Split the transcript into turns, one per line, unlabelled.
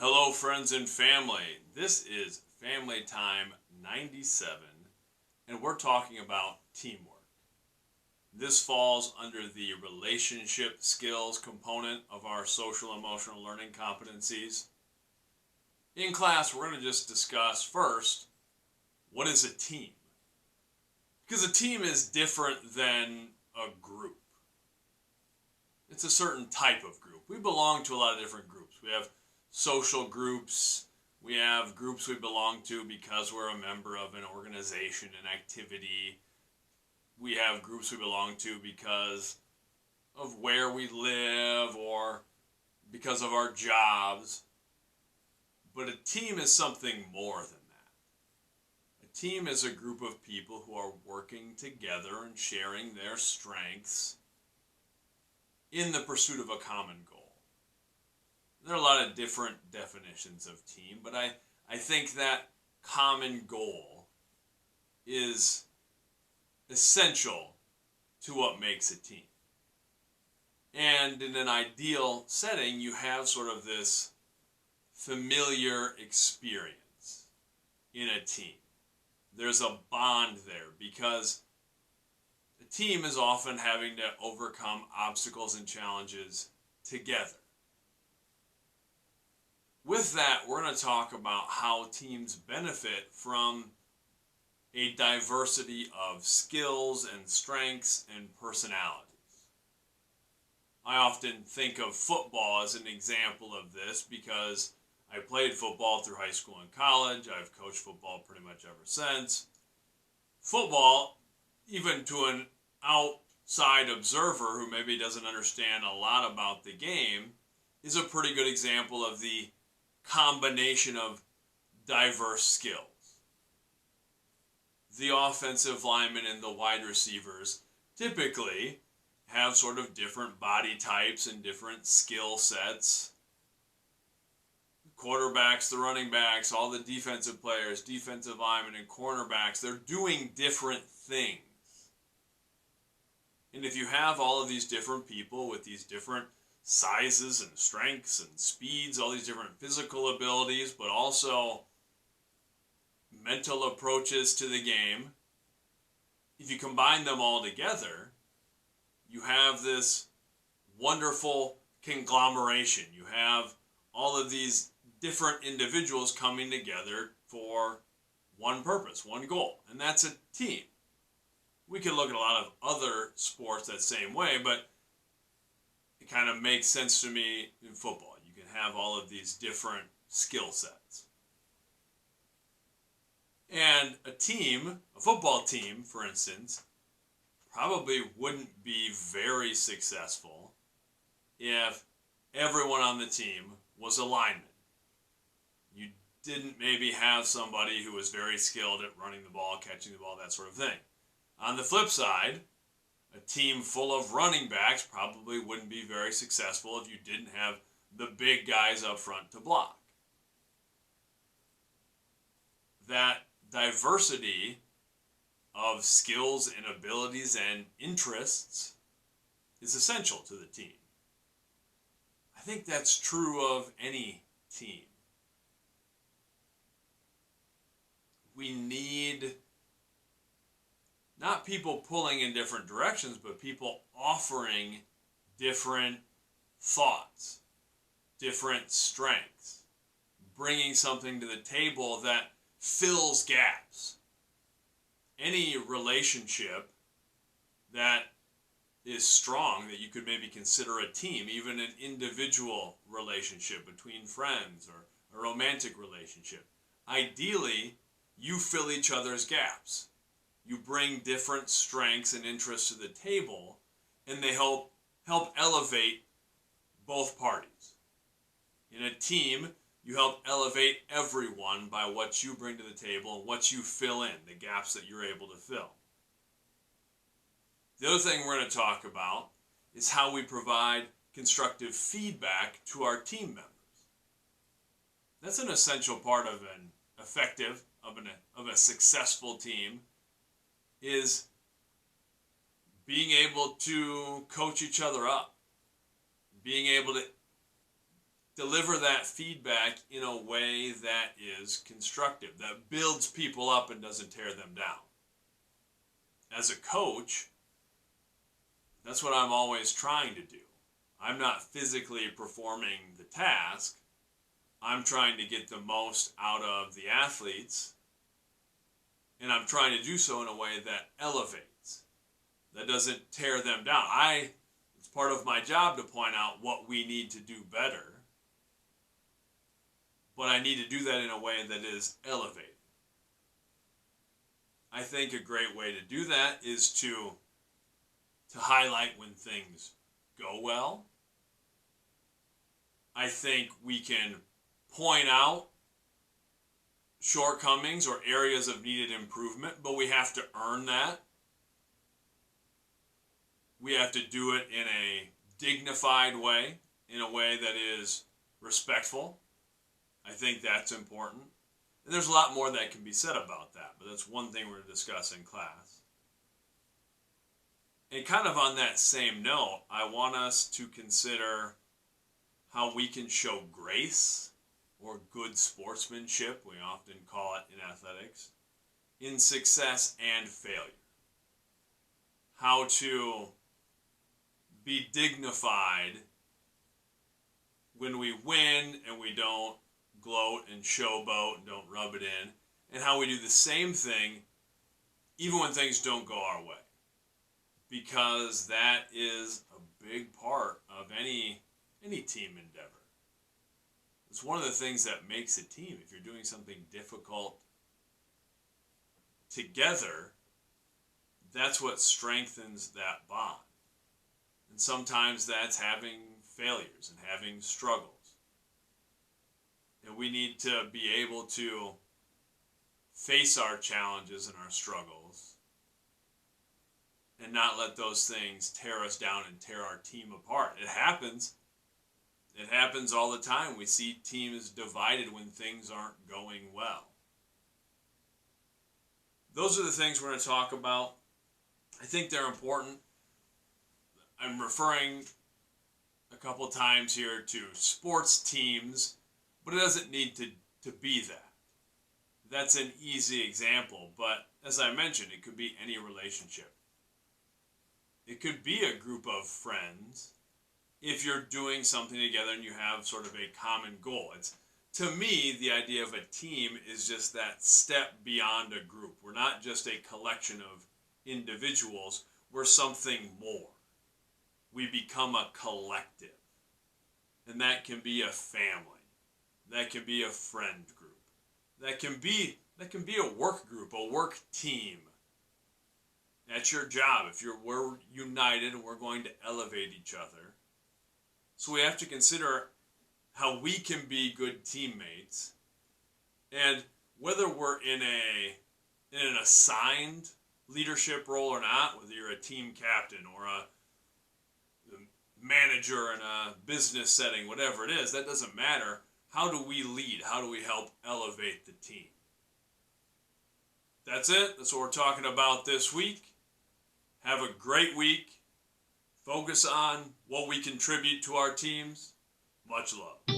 Hello, friends and family. This is Family Time 97, and we're talking about teamwork. This falls under the relationship skills component of our social emotional learning competencies. In class, we're going to just discuss first, what is a team? Because a team is different than a group. It's a certain type of group. We belong to a lot of different groups. We have social groups. We have groups we belong to because we're a member of an organization, an activity. We have groups we belong to because of where we live or because of our jobs. But a team is something more than that. A team is a group of people who are working together and sharing their strengths in the pursuit of a common goal. There are a lot of different definitions of team, but I think that common goal is essential to what makes a team. And in an ideal setting, you have sort of this familiar experience in a team. There's a bond there because a team is often having to overcome obstacles and challenges together. With that, we're going to talk about how teams benefit from a diversity of skills and strengths and personalities. I often think of football as an example of this because I played football through high school and college. I've coached football pretty much ever since. Football, even to an outside observer who maybe doesn't understand a lot about the game, is a pretty good example of the combination of diverse skills. The offensive linemen and the wide receivers typically have sort of different body types and different skill sets. Quarterbacks, the running backs, all the defensive players, defensive linemen, and cornerbacks, they're doing different things. And if you have all of these different people with these different sizes and strengths and speeds, all these different physical abilities, but also mental approaches to the game, if you combine them all together, you have this wonderful conglomeration. You have all of these different individuals coming together for one purpose, one goal, and that's a team. We could look at a lot of other sports that same way, but it kind of makes sense to me in football. You can have all of these different skill sets. And a team, a football team, for instance, probably wouldn't be very successful if everyone on the team was a lineman. You didn't maybe have somebody who was very skilled at running the ball, catching the ball, that sort of thing. On the flip side, a team full of running backs probably wouldn't be very successful if you didn't have the big guys up front to block. That diversity of skills and abilities and interests is essential to the team. I think that's true of any team. We need not people pulling in different directions, but people offering different thoughts, different strengths, bringing something to the table that fills gaps. Any relationship that is strong, that you could maybe consider a team, even an individual relationship between friends or a romantic relationship, ideally, you fill each other's gaps. You bring different strengths and interests to the table, and they help elevate both parties. In a team, you help elevate everyone by what you bring to the table and what you fill in, the gaps that you're able to fill. The other thing we're going to talk about is how we provide constructive feedback to our team members. That's an essential part of an effective, of a successful team, is being able to coach each other up, being able to deliver that feedback in a way that is constructive, that builds people up and doesn't tear them down. As a coach, that's what I'm always trying to do. I'm not physically performing the task. I'm trying to get the most out of the athletes, and I'm trying to do so in a way that elevates, that doesn't tear them down. It's part of my job to point out what we need to do better, but I need to do that in a way that is elevated. I think a great way to do that is to highlight when things go well. I think we can point out shortcomings or areas of needed improvement, but we have to earn that. We have to do it in a dignified way, in a way that is respectful. I think that's important. And there's a lot more that can be said about that, but that's one thing we're going to discuss in class. And kind of on that same note, I want us to consider how we can show grace or good sportsmanship, we often call it in athletics, in success and failure. How to be dignified when we win and we don't gloat and showboat and don't rub it in, and how we do the same thing even when things don't go our way. Because that is a big part of any team endeavor. It's one of the things that makes a team. If you're doing something difficult together, that's what strengthens that bond. And sometimes that's having failures and having struggles. And we need to be able to face our challenges and our struggles and not let those things tear us down and tear our team apart. It happens. It happens all the time. We see teams divided when things aren't going well. Those are the things we're going to talk about. I think they're important. I'm referring a couple times here to sports teams, but it doesn't need to be that. That's an easy example, but as I mentioned, it could be any relationship. It could be a group of friends if you're doing something together and you have sort of a common goal. To me, the idea of a team is just that step beyond a group. We're not just a collection of individuals. We're something more. We become a collective. And that can be a family. That can be a friend group. That can be a work group, a work team. That's your job. We're united and we're going to elevate each other. So we have to consider how we can be good teammates, and whether we're in an assigned leadership role or not, whether you're a team captain or a manager in a business setting, whatever it is, that doesn't matter. How do we lead? How do we help elevate the team? That's it. That's what we're talking about this week. Have a great week. Focus on what we contribute to our teams. Much love.